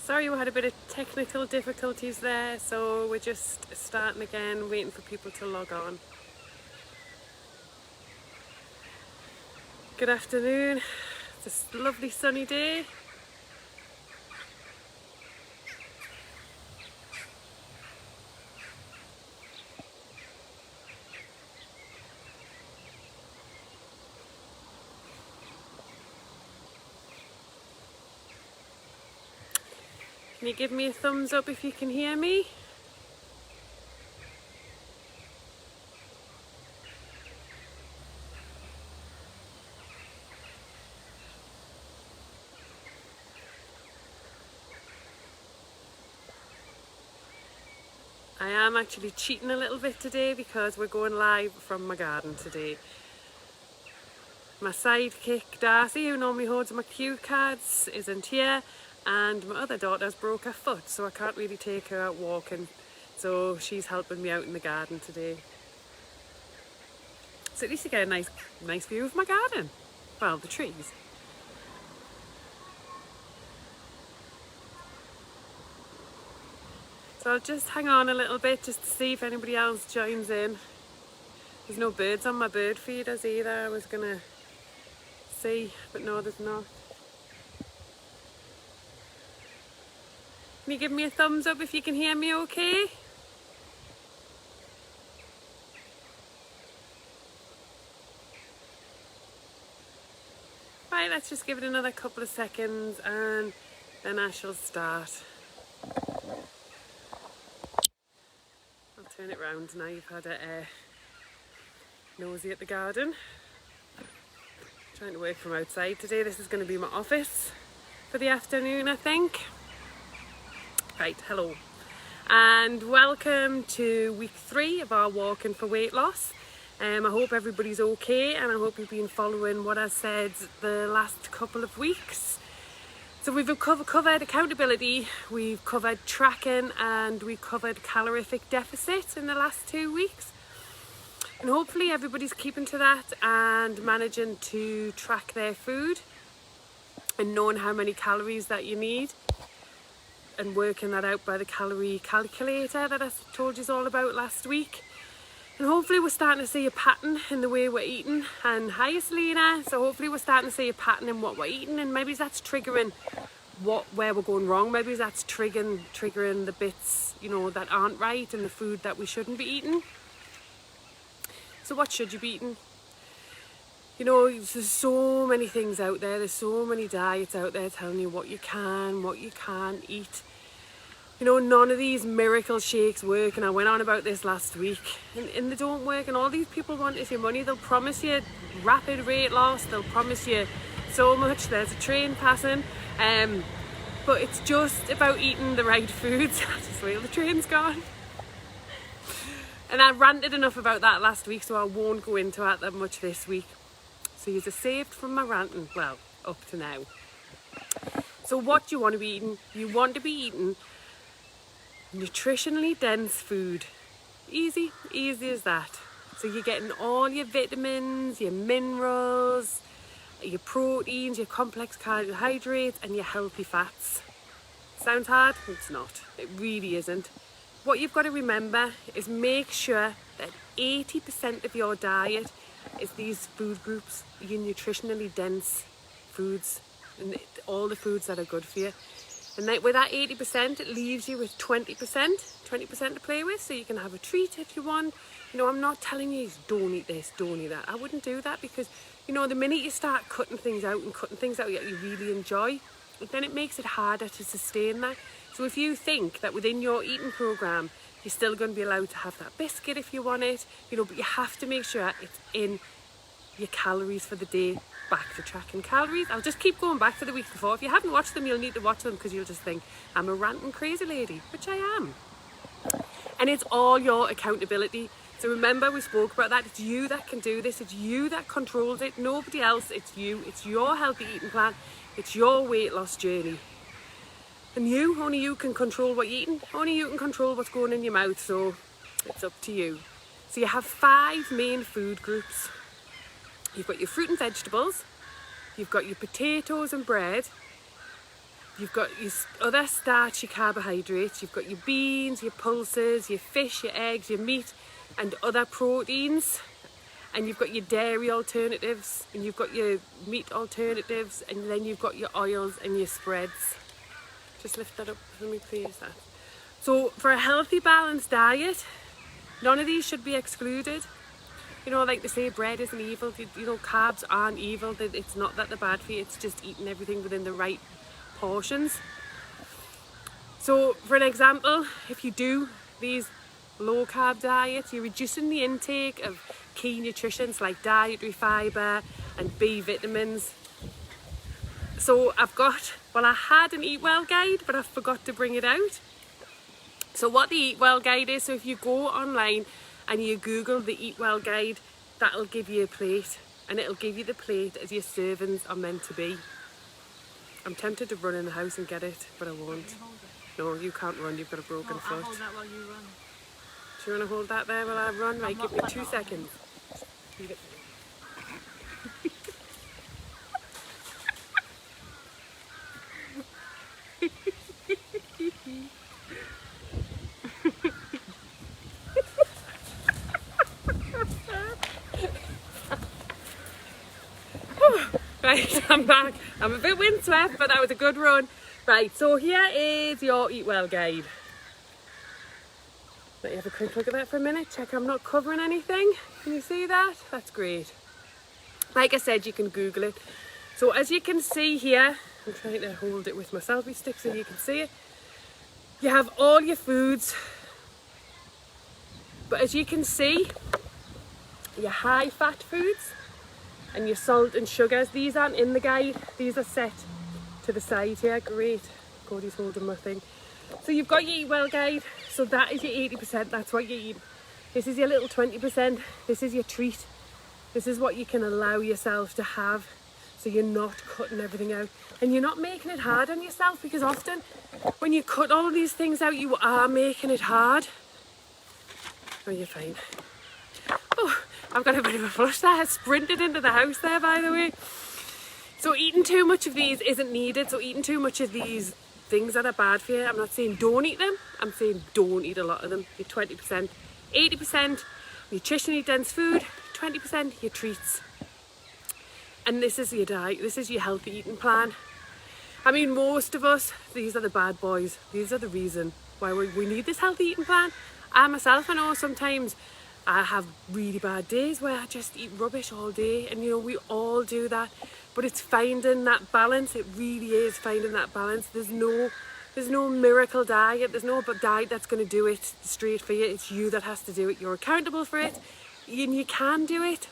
Sorry, we had a bit of technical difficulties there, so we're just starting again, waiting for people to log on. Good afternoon. It's a lovely sunny day. Can you give me a thumbs up if you can hear me? I am actually cheating a little bit today because we're going live from my garden today. My sidekick Darcy, who normally holds my cue cards, isn't here, and my other daughter's broke her foot, so I can't really take her out walking, so she's helping me out in the garden today. So at least you get a nice view of my garden. Well, the trees. So I'll just hang on a little bit just to see if anybody else joins in. There's no birds on my bird feeders either. I was gonna see, but no, there's not. Can you give me a thumbs up if you can hear me okay? Right, let's just give it another couple of seconds and then I shall start. I'll turn it round now you've had a nosy at the garden. Trying to work from outside today. This is going to be my office for the afternoon, I think. Right, hello. And welcome to week 3 of our Walking for Weight Loss. I hope everybody's okay and I hope you've been following what I've said the last couple of weeks. So we've covered accountability, we've covered tracking and we covered calorific deficit in the last 2 weeks. And hopefully everybody's keeping to that and managing to track their food and knowing how many calories that you need and working that out by the calorie calculator that I told you all about last week. And hopefully we're starting to see a pattern in the way we're eating. And hi Selena, so hopefully we're starting to see a pattern in what we're eating, and maybe that's triggering where we're going wrong. Maybe that's triggering the bits, you know, that aren't right and the food that we shouldn't be eating. So what should you be eating? You know, there's so many things out there, there's so many diets out there telling you what you can, what you can't eat. You know, none of these miracle shakes work, and I went on about this last week, and they don't work, and all these people want is your money. They'll promise you rapid weight loss, they'll promise you so much, there's a train passing, but it's just about eating the right foods. I just wait till the train's gone. And I ranted enough about that last week, so I won't go into that much this week. So you're saved from my ranting, well, up to now. So what do you want to be eating? You want to be eating nutritionally dense food. Easy as that. So you're getting all your vitamins, your minerals, your proteins, your complex carbohydrates and your healthy fats. Sounds hard? It's not. It really isn't. What you've got to remember is make sure that 80% of your diet is these food groups, your nutritionally dense foods, and all the foods that are good for you. And then with that 80%, it leaves you with 20% to play with, so you can have a treat if you want. You know, I'm not telling you don't eat this, don't eat that. I wouldn't do that because, you know, the minute you start cutting things out that you really enjoy, then it makes it harder to sustain that. So if you think that within your eating program, you're still going to be allowed to have that biscuit if you want it, you know, but you have to make sure it's in your calories for the day. Back to tracking calories. I'll just keep going back to the week before. If you haven't watched them, you'll need to watch them because you'll just think I'm a ranting crazy lady, which I am. And it's all your accountability. So remember, we spoke about that. It's you that can do this. It's you that controls it. Nobody else. It's you. It's your healthy eating plan. It's your weight loss journey. And only you can control what you're eating. Only you can control what's going in your mouth. So it's up to you. So you have 5 main food groups. You've got your fruit and vegetables, you've got your potatoes and bread, You've got your other starchy carbohydrates, you've got your beans, your pulses, your fish, your eggs, your meat and other proteins. And you've got your dairy alternatives, and you've got your meat alternatives, and then you've got your oils and your spreads. Just lift that up for me, please. So for a healthy, balanced diet, none of these should be excluded. You know, like they say, bread isn't evil. You know, carbs aren't evil. It's not that they're bad for you. It's just eating everything within the right portions. So for an example, if you do these low carb diets, you're reducing the intake of key nutrients like dietary fibre and B vitamins. So I had an Eat Well guide, but I forgot to bring it out. So what the Eat Well guide is, so if you go online and you Google the Eat Well guide, that'll give you a plate, and it'll give you the plate as your servings are meant to be. I'm tempted to run in the house and get it, but I won't. No, you can't run, you've got a broken foot. I'll hold that while you run. Do you want to hold that there while I run? Right, give me 2 seconds. Leave it. Right, I'm back. I'm a bit windswept, but that was a good run. Right, so here is your Eat Well guide. Let you have a quick look at that for a minute. Check I'm not covering anything. Can you see that? That's great. Like I said, you can Google it. So as you can see here, I'm trying to hold it with my selfie stick so you can see it. You have all your foods. But as you can see, your high fat foods and your salt and sugars, these aren't in the guide. These are set to the side here. Great. Cody's holding my thing. So you've got your Eat Well guide. So that is your 80%, that's what you eat. This is your little 20%, this is your treat. This is what you can allow yourself to have, so you're not cutting everything out. And you're not making it hard on yourself, because often when you cut all of these things out, you are making it hard. Oh, you're fine. Oh, I've got a bit of a flush there. I sprinted into the house there, by the way. So eating too much of these isn't needed. So eating too much of these things that are bad for you, I'm not saying don't eat them, I'm saying don't eat a lot of them. Your 20%, 80% nutritionally dense food, 20% your treats. And this is your diet, this is your healthy eating plan. I mean, most of us, these are the bad boys. These are the reason why we need this healthy eating plan. I myself, I know sometimes I have really bad days where I just eat rubbish all day, and you know, we all do that. But it's finding that balance. It really is finding that balance. There's no miracle diet. There's no diet that's going to do it straight for you. It's you that has to do it. You're accountable for it, and you can do it.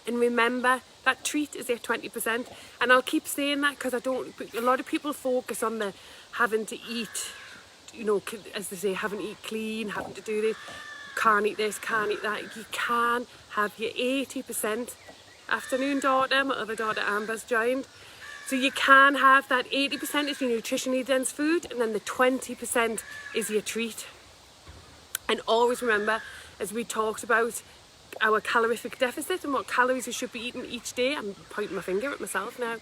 And remember, that treat is your 20%. And I'll keep saying that because a lot of people focus on the having to eat, you know, as they say, having to eat clean, having to do this, can't eat this, can't eat that. You can have your 80%. Afternoon daughter, my other daughter Amber's joined. So you can have that 80% is your nutritionally dense food, and then the 20% is your treat. And always remember, as we talked about our calorific deficit and what calories we should be eating each day, I'm pointing my finger at myself now,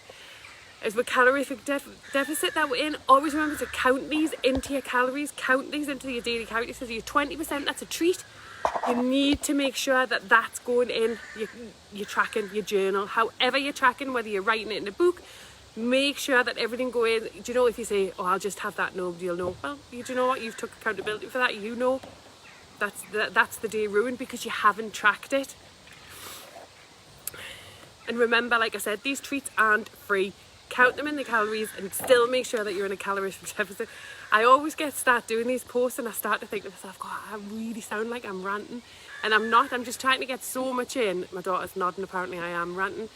as with calorific deficit that we're in, always remember to count these into your calories, count these into your daily calories. So your 20%, that's a treat. You need to make sure that that's going in, you're tracking your journal, however you're tracking, whether you're writing it in a book, make sure that everything go in. Do you know, if you say, oh, I'll just have that, nobody will know. Well, do you know what, you've took accountability for that, you know. That's the day ruined because you haven't tracked it. And remember, like I said, these treats aren't free. Count them in the calories and still make sure that you're in a calorific deficit. I always start doing these posts and I start to think to myself, God, I really sound like I'm ranting. And I'm not, I'm just trying to get so much in. My daughter's nodding, apparently I am ranting.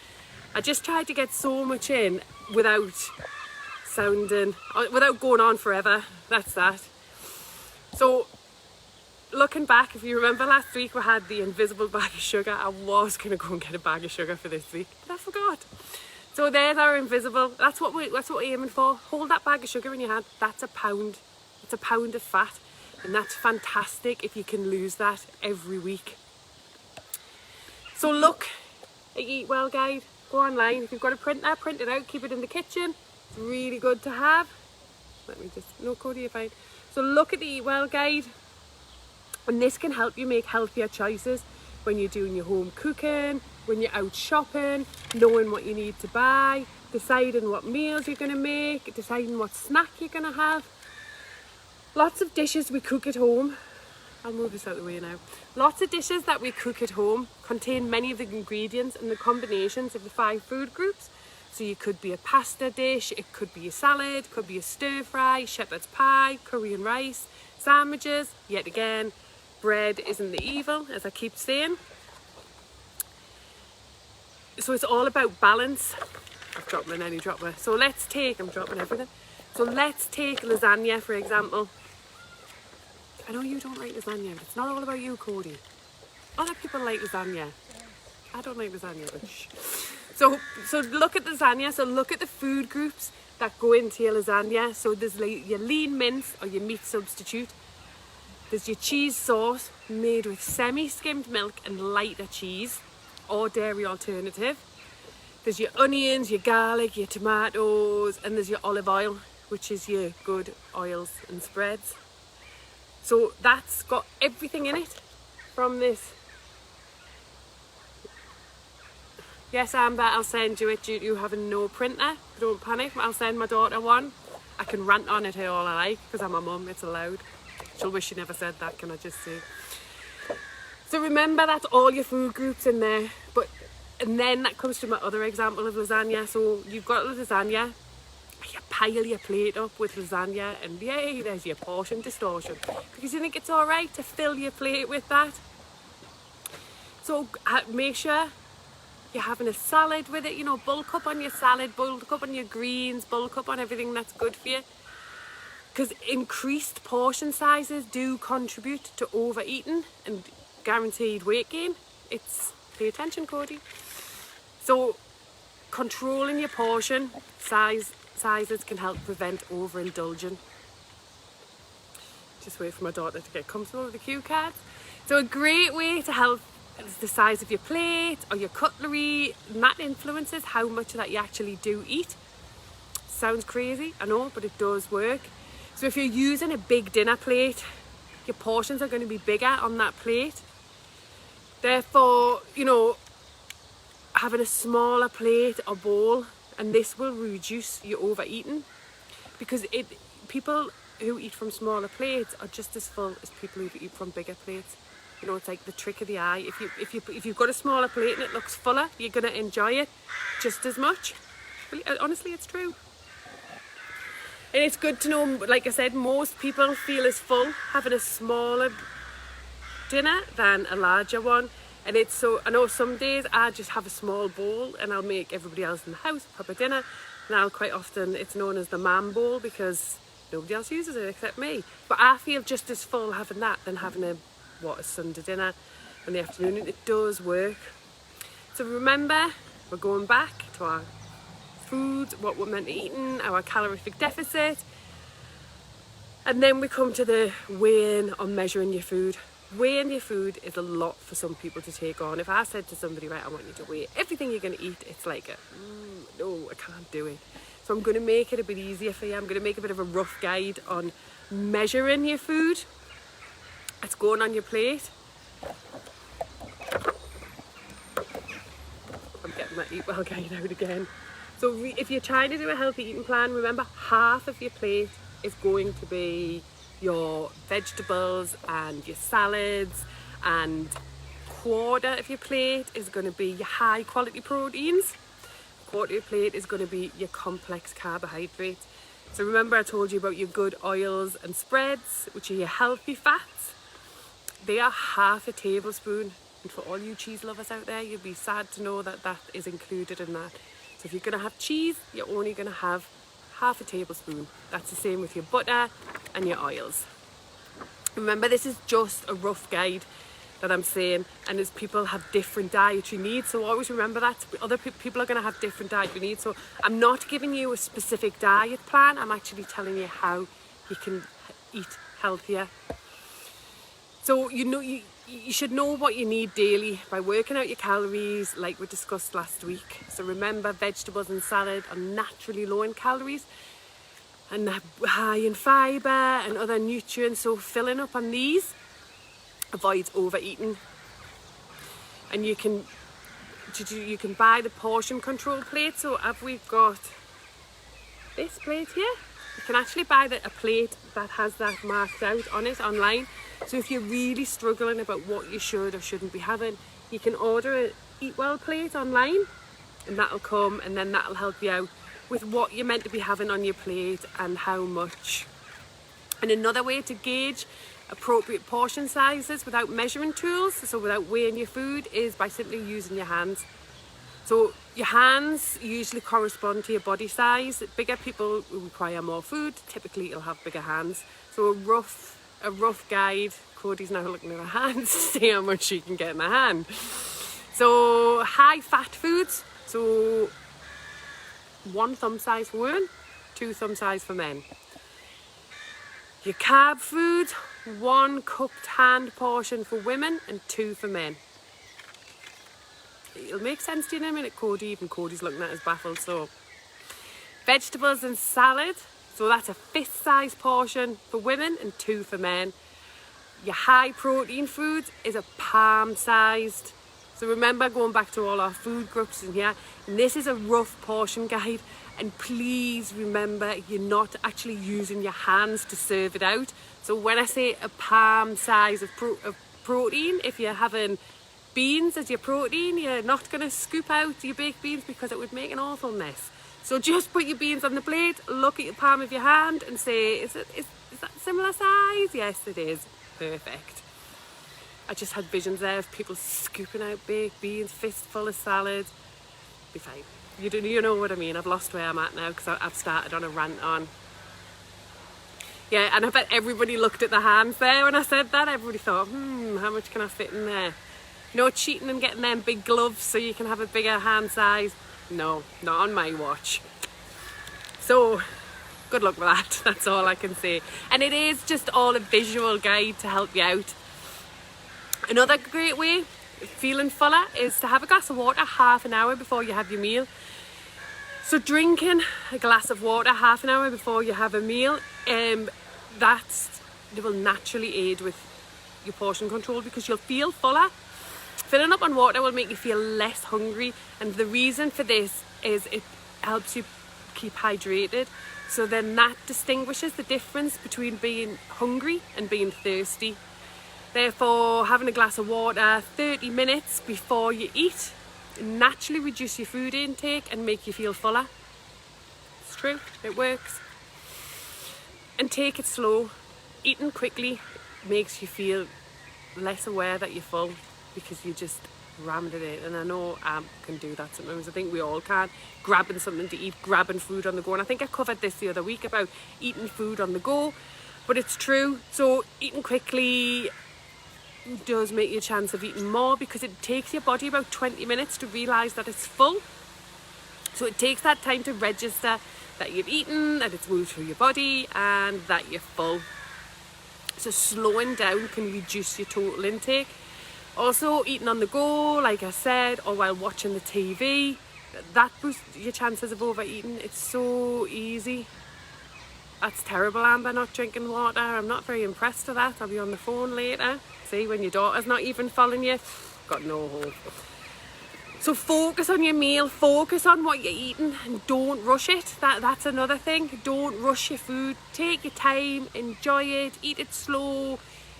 I just tried to get so much in without going on forever. That's that. So looking back, if you remember last week we had the invisible bag of sugar. I was going to go and get a bag of sugar for this week, but I forgot. So there's our invisible. That's what we're aiming for. Hold that bag of sugar in your hand. That's a pound. It's a pound of fat. And that's fantastic if you can lose that every week. So look at Eat Well guide. Go online. If you've got a printer, print it out. Keep it in the kitchen. really good to have. Let me just, no Cody, you're fine. So look at the Eat Well guide, and this can help you make healthier choices when you're doing your home cooking, when you're out shopping, knowing what you need to buy, deciding what meals you're going to make, deciding what snack you're going to have. Lots of dishes we cook at home, I'll move this out of the way now. Lots of dishes that we cook at home contain many of the ingredients and the combinations of the 5 food groups. So you could be a pasta dish, it could be a salad, could be a stir fry, shepherd's pie, curry and rice, sandwiches. Yet again, bread isn't the evil, as I keep saying. So it's all about balance. I've dropped my nanny dropper. So let's take, I'm dropping everything. So let's take lasagna, for example. I know you don't like lasagna, but it's not all about you, Cody. Other people like lasagna. I don't like lasagna, but shh. So look at lasagna. So look at the food groups that go into your lasagna. So there's like your lean mince or your meat substitute. There's your cheese sauce made with semi-skimmed milk and lighter cheese or dairy alternative. There's your onions, your garlic, your tomatoes, and there's your olive oil, which is your good oils and spreads. So that's got everything in it from this. Yes, Amber, I'll send you it due to having no printer. Don't panic, I'll send my daughter one. I can rant on it here all I like, because I'm a mum, it's allowed. She'll wish she never said that, can I just say. So remember, that's all your food groups in there. And then that comes to my other example of lasagna. So you've got lasagna, you pile your plate up with lasagna, and yay, there's your portion distortion. Because you think it's all right to fill your plate with that. So make sure you're having a salad with it, you know, bulk up on your salad, bulk up on your greens, bulk up on everything that's good for you. Because increased portion sizes do contribute to overeating and guaranteed weight gain. Pay attention, Cody. So controlling your portion sizes can help prevent overindulging. Just wait for my daughter to get comfortable with the cue cards. So a great way to help is the size of your plate or your cutlery, and that influences how much that you actually do eat. Sounds crazy, I know, but it does work. So if you're using a big dinner plate, your portions are going to be bigger on that plate. Therefore, you know, having a smaller plate or bowl, and this will reduce your overeating, because people who eat from smaller plates are just as full as people who eat from bigger plates. You know, it's like the trick of the eye. If you've got a smaller plate and it looks fuller, you're going to enjoy it just as much. Honestly, it's true. And it's good to know, like I said, most people feel as full having a smaller dinner than a larger one. And it's so, I know some days I just have a small bowl and I'll make everybody else in the house proper dinner. Now quite often it's known as the man bowl because nobody else uses it except me. But I feel just as full having that than having a Sunday dinner in the afternoon. And it does work. So remember, we're going back to our foods, what we're meant to eating, our calorific deficit. And then we come to the weighing or measuring your food. Weighing your food is a lot for some people to take on. If I said to somebody, right, I want you to weigh everything you're going to eat, it's like, no, I can't do it. So I'm going to make it a bit easier for you. I'm going to make a bit of a rough guide on measuring your food. It's going on your plate. I'm getting my Eat Well guide out again. So if you're trying to do a healthy eating plan, remember half of your plate is going to be your vegetables and your salads, and quarter of your plate is going to be your high quality proteins. Quarter of your plate is going to be your complex carbohydrates. So remember I told you about your good oils and spreads, which are your healthy fats. They are half a tablespoon, and for all you cheese lovers out there, you'll be sad to know that that is included in that. So if you're going to have cheese, you're only going to have half a tablespoon. That's the same with your butter and your oils. Remember, this is just a rough guide that I'm saying, and as people have different dietary needs, so always remember that other people are going to have different dietary needs. So I'm not giving you a specific diet plan, I'm actually telling you how you can eat healthier. So you should know what you need daily by working out your calories like we discussed last week. So remember, vegetables and salad are naturally low in calories and high in fibre and other nutrients. So filling up on these avoids overeating. And you can buy the portion control plate. So have we got this plate here? You can actually buy a plate that has that marked out on it online. So if you're really struggling about what you should or shouldn't be having, you can order an Eat Well plate online, and that'll come, and then that'll help you out with what you're meant to be having on your plate and how much. And another way to gauge appropriate portion sizes without measuring tools, so without weighing your food, is by simply using your hands. So your hands usually correspond to your body size. Bigger people who require more food, typically you'll have bigger hands. So a rough guide, Cody's now looking at her hands to see how much she can get in her hand. So high fat foods, so 1 thumb size for women, 2 thumb size for men. Your carb foods, 1 cupped hand portion for women and 2 for men. It'll make sense to you in a minute, Cody. Even Cody's looking at us baffled. So vegetables and salad, so that's a fist size portion for women and 2 for men. Your high protein food is a palm sized. So remember, going back to all our food groups in here, and this is a rough portion guide, and please remember you're not actually using your hands to serve it out. So when I say a palm size of protein, if you're having beans as your protein, you're not going to scoop out your baked beans because it would make an awful mess. So just put your beans on the plate, look at your palm of your hand and say, is that similar size? Yes, it is. Perfect. I just had visions there of people scooping out baked beans, fistful of salad. Be fine. You know what I mean. I've lost where I'm at now because I've started on a rant on. Yeah, and I bet everybody looked at the hands there when I said that. Everybody thought, how much can I fit in there? No cheating and getting them big gloves so you can have a bigger hand size. No, not on my watch. So, good luck with that. That's all I can say. And it is just all a visual guide to help you out. Another great way of feeling fuller is to have a glass of water half an hour before you have your meal. So drinking a glass of water half an hour before you have a meal, that will naturally aid with your portion control because you'll feel fuller. Filling up on water will make you feel less hungry, and the reason for this is it helps you keep hydrated. So then that distinguishes the difference between being hungry and being thirsty. Therefore, having a glass of water 30 minutes before you eat naturally reduce your food intake and make you feel fuller. It's true, it works. And take it slow. Eating quickly makes you feel less aware that you're full because you just rammed it in. And I know I can do that sometimes. I think we all can. Grabbing something to eat, grabbing food on the go. And I think I covered this the other week about eating food on the go, but it's true. So eating quickly does make your chance of eating more because it takes your body about 20 minutes to realise that it's full. So it takes that time to register that you've eaten, that it's moved through your body and that you're full. So slowing down can reduce your total intake. Also eating on the go, like I said, or while watching the TV, that boosts your chances of overeating. It's so easy. That's terrible, Amber, not drinking water. I'm not very impressed with that. I'll be on the phone later. See, when your daughter's not even following you, got no hope. So focus on your meal, focus on what you're eating and don't rush it. That's another thing. Don't rush your food. Take your time, enjoy it, eat it slow.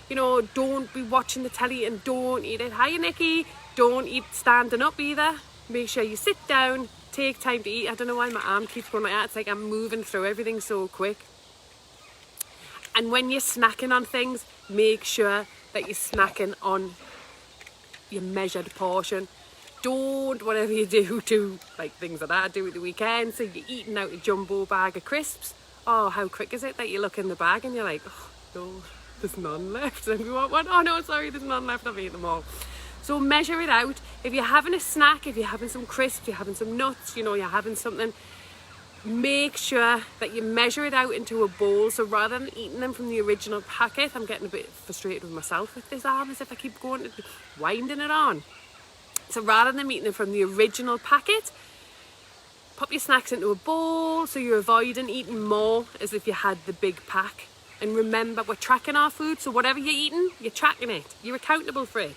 You know, don't be watching the telly and don't eat it. Hi, Nikki. Don't eat standing up either. Make sure you sit down, take time to eat. I don't know why my arm keeps going like that. It's like I'm moving through everything so quick. And when you're snacking on things, make sure that you're snacking on your measured portion. Don't, whatever you do like things like that I do at the weekend. So you're eating out a jumbo bag of crisps. Oh, how quick is it that you look in the bag and you're like, oh, no, there's none left. And you want one? Oh no, sorry, there's none left. I've eaten them all. So measure it out. If you're having a snack, if you're having some crisps, you're having some nuts, you know, you're having something, make sure that you measure it out into a bowl. So rather than eating them from the original packet, I'm getting a bit frustrated with myself with this arm as if I keep going to winding it on. So rather than eating them from the original packet, pop your snacks into a bowl so you're avoiding eating more as if you had the big pack. And remember, we're tracking our food, so whatever you're eating, you're tracking it. You're accountable for it.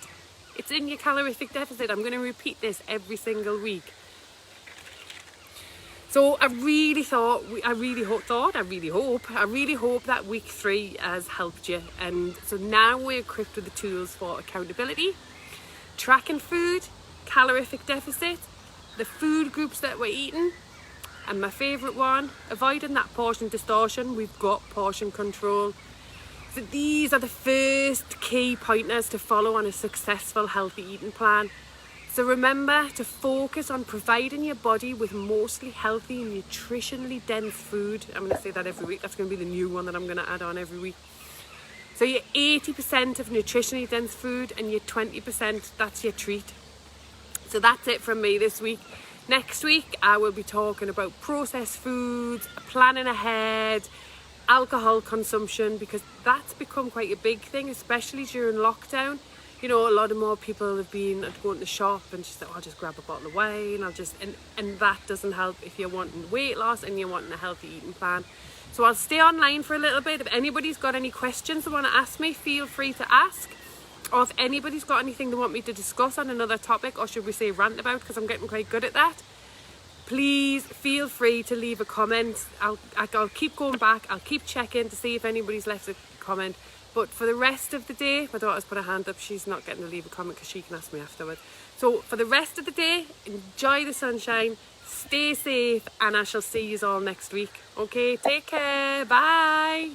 It's in your calorific deficit. I'm going to repeat this every single week. So I really hope that week 3 has helped you. And so now we're equipped with the tools for accountability, tracking food, calorific deficit, the food groups that we're eating, and my favourite one, avoiding that portion distortion. We've got portion control. So these are the first key pointers to follow on a successful healthy eating plan. So remember to focus on providing your body with mostly healthy, nutritionally dense food. I'm going to say that every week. That's going to be the new one that I'm going to add on every week. So your 80% of nutritionally dense food and your 20%, that's your treat. So that's it from me this week. Next week, I will be talking about processed foods, planning ahead, alcohol consumption, because that's become quite a big thing, especially during lockdown. You know, a lot of more people have been going to the shop and just I'll just grab a bottle of wine. And that doesn't help if you're wanting weight loss and you're wanting a healthy eating plan. So I'll stay online for a little bit. If anybody's got any questions they want to ask me, feel free to ask. Or if anybody's got anything they want me to discuss on another topic, or should we say rant about, because I'm getting quite good at that, please feel free to leave a comment. I'll keep going back. I'll keep checking to see if anybody's left a comment. But for the rest of the day, my daughter's put her hand up. She's not getting to leave a comment because she can ask me afterwards. So for the rest of the day, enjoy the sunshine, stay safe, and I shall see you all next week. Okay, take care. Bye.